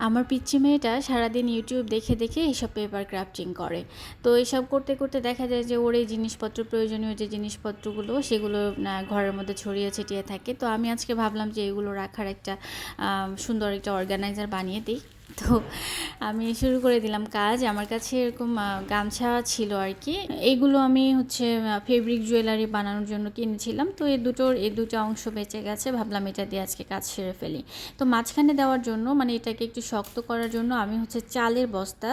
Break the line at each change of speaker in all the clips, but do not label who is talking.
আমার পিচ্চি মেয়েটা সারাদিন ইউটিউব দেখে দেখে এইসব পেপার ক্রাফটিং করে। তো এসব করতে করতে দেখা যায় যে ওর এই জিনিসপত্র, প্রয়োজনীয় যে জিনিসপত্রগুলো সেগুলো ঘরের মধ্যে ছড়িয়ে ছিটিয়ে থাকে। তো আমি আজকে ভাবলাম যে এগুলো রাখার একটা সুন্দর একটা অর্গানাইজার বানিয়ে দিই। তো আমি শুরু করে দিলাম কাজ। আমার কাছে এরকম গামছা ছিল আর কি। এইগুলো আমি হচ্ছে ফেব্রিক জুয়েলারি বানানোর জন্য কিনেছিলাম। তো এই দুটো অংশ বেঁচে গেছে, ভাবলাম এটা দিয়ে আজকে কাজ সেরে ফেলি। তো মাঝখানে দেওয়ার জন্য, মানে এটাকে একটু শক্ত করার জন্য আমি হচ্ছে চালের বস্তা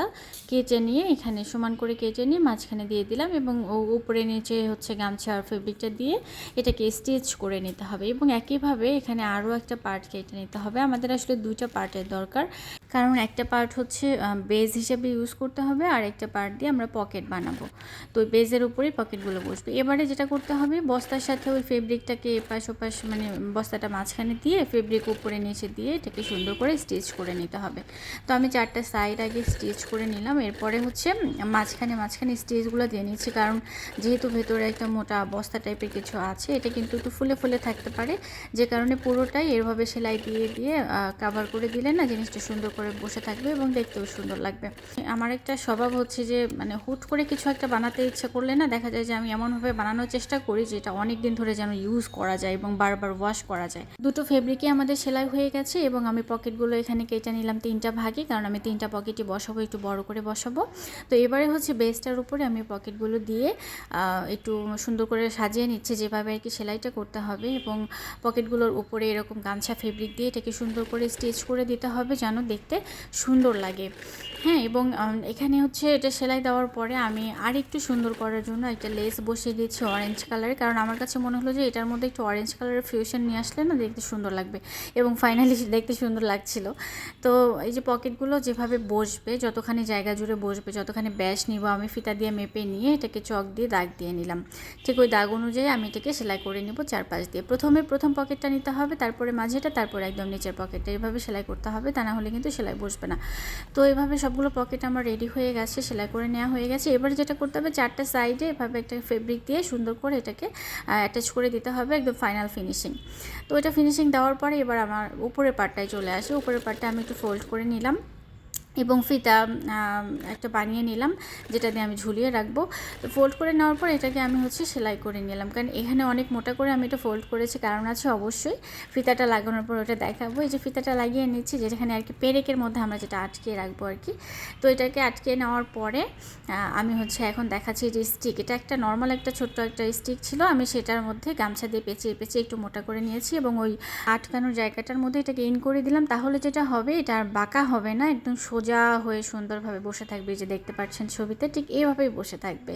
কেটে নিয়ে, এখানে সমান করে কেটে নিয়ে মাঝখানে দিয়ে দিলাম, এবং উপরে নিচে হচ্ছে গামছা আর ফেব্রিকটা দিয়ে এটাকে স্টিচ করে নিতে হবে। এবং একইভাবে এখানে আরও একটা পার্ট কেটে নিতে হবে। আমাদের আসলে দুইটা পার্টের দরকার, কারণ একটা পার্ট হচ্ছে বেজ হিসেবে ইউজ করতে হবে, আর একটা পার্ট দিয়ে আমরা পকেট বানাবো। তো ওই বেজের উপরেই পকেটগুলো বসবে। এবারে যেটা করতে হবে, বস্তার সাথে ওই ফেব্রিকটাকে এপাশ ওপাশ, মানে বস্তাটা মাঝখানে দিয়ে ফেব্রিক উপরে নিচে দিয়ে এটাকে সুন্দর করে স্টিচ করে নিতে হবে। তো আমি 4টা সাইড আগে স্টিচ করে নিলাম। এরপরে হচ্ছে মাঝখানে স্টিচগুলো দিয়ে নিচ্ছি, কারণ যেহেতু ভেতরে একটা মোটা বস্তা টাইপের কিছু আছে, এটা কিন্তু একটু ফুলে ফুলে থাকতে পারে, যে কারণে পুরোটাই এভাবে সেলাই দিয়ে দিয়ে কাভার করে দিলে না জিনিসটা সুন্দর করে বসে থাকবে এবং দেখতেও সুন্দর লাগবে। আমার একটা স্বভাব হচ্ছে যে, মানে হুট করে কিছু একটা বানাতে ইচ্ছা করলে না, দেখা যায় যে আমি এমনভাবে বানানোর চেষ্টা করি যে এটা অনেক দিন ধরে যেন ইউজ করা যায় এবং বারবার ওয়াশ করা যায়। দুটো ফেব্রিকই আমাদের সেলাই হয়ে গেছে, এবং আমি পকেটগুলো এখানে কেটে নিলাম 3টা ভাগে, কারণ আমি 3টা পকেটই বসাবো, একটু বড় করে বসাবো। তো এবারে হচ্ছে বেসটার উপরে আমি পকেটগুলো দিয়ে একটু সুন্দর করে সাজিয়ে নিচ্ছি, যেভাবে আর কি সেলাইটা করতে হবে। এবং পকেটগুলোর উপরে এরকম গামছা ফেব্রিক দিয়ে এটাকে সুন্দর করে স্টিচ করে দিতে হবে, যেন দেখতে সুন্দর লাগে। হ্যাঁ, এবং এখানে হচ্ছে এটা সেলাই দেওয়ার পরে আমি আর একটু সুন্দর করার জন্য একটা লেস বসিয়ে দিচ্ছি অরেঞ্জ কালারের, কারণ আমার কাছে মনে হলো যে এটার মধ্যে একটু অরেঞ্জ কালারের ফিউশন নিয়ে আসলে না দেখতে সুন্দর লাগবে, এবং ফাইনালি দেখতে সুন্দর লাগছিল। তো এই যে পকেটগুলো যেভাবে বসবে, যতখানি জায়গা জুড়ে বসবে, যতখানি ব্যাস নিব, আমি ফিতা দিয়ে মেপে নিয়ে এটাকে চক দিয়ে দাগ দিয়ে নিলাম। ঠিক ওই দাগ অনুযায়ী আমি এটাকে সেলাই করে নিব চারপাশ দিয়ে। প্রথম পকেটটা নিতে হবে, তারপরে মাঝেটা, তারপরে একদম নিচের পকেটটা, এইভাবে সেলাই করতে হবে, তা না হলে কিন্তু সেলাই বসবে না। তো এইভাবে সবগুলো পকেট আমার রেডি হয়ে গেছে, সেলাই করে নেওয়া হয়ে গেছে। এবার যেটা করতে হবে, 4টা সাইডে এভাবে একটা ফেব্রিক দিয়ে সুন্দর করে এটাকে অ্যাটাচ করে দিতে হবে, একদম ফাইনাল ফিনিশিং। তো এটা ফিনিশিং দেওয়ার পরে এবার আমার উপরের পার্টটায় চলে আসে। উপরের পার্টটা আমি একটু ফোল্ড করে নিলাম, এবং ফিতা একটা বানিয়ে নিলাম, যেটা দিয়ে আমি ঝুলিয়ে রাখবো। তো ফোল্ড করে নেওয়ার পর এটাকে আমি হচ্ছে সেলাই করে নিলাম, কারণ এখানে অনেক মোটা করে আমি এটা ফোল্ড করেছি, কারণ আছে অবশ্যই ফিতাটা লাগানোর পর ওটা দেখাবো। এই যে ফিতাটা লাগিয়ে নিচ্ছি, যেখানে আর কি পেরেকের মধ্যে আমরা যেটা আটকিয়ে রাখবো আর কি। তো এটাকে আটকিয়ে নেওয়ার পরে আমি হচ্ছে এখন দেখাচ্ছি যে স্টিক, এটা একটা নর্মাল একটা ছোট্ট একটা স্টিক ছিল, আমি সেটার মধ্যে গামছা দিয়ে পেঁচিয়ে পেঁচিয়ে একটু মোটা করে নিয়েছি, এবং ওই আটকানোর জায়গাটার মধ্যে এটাকে ইন করে দিলাম। তাহলে যেটা হবে, এটা আর বাঁকা হবে না, একদম সোজা হয়ে সুন্দরভাবে বসে থাকবে। যে দেখতে পাচ্ছেন ছবিতে, ঠিক এইভাবেই বসে থাকবে।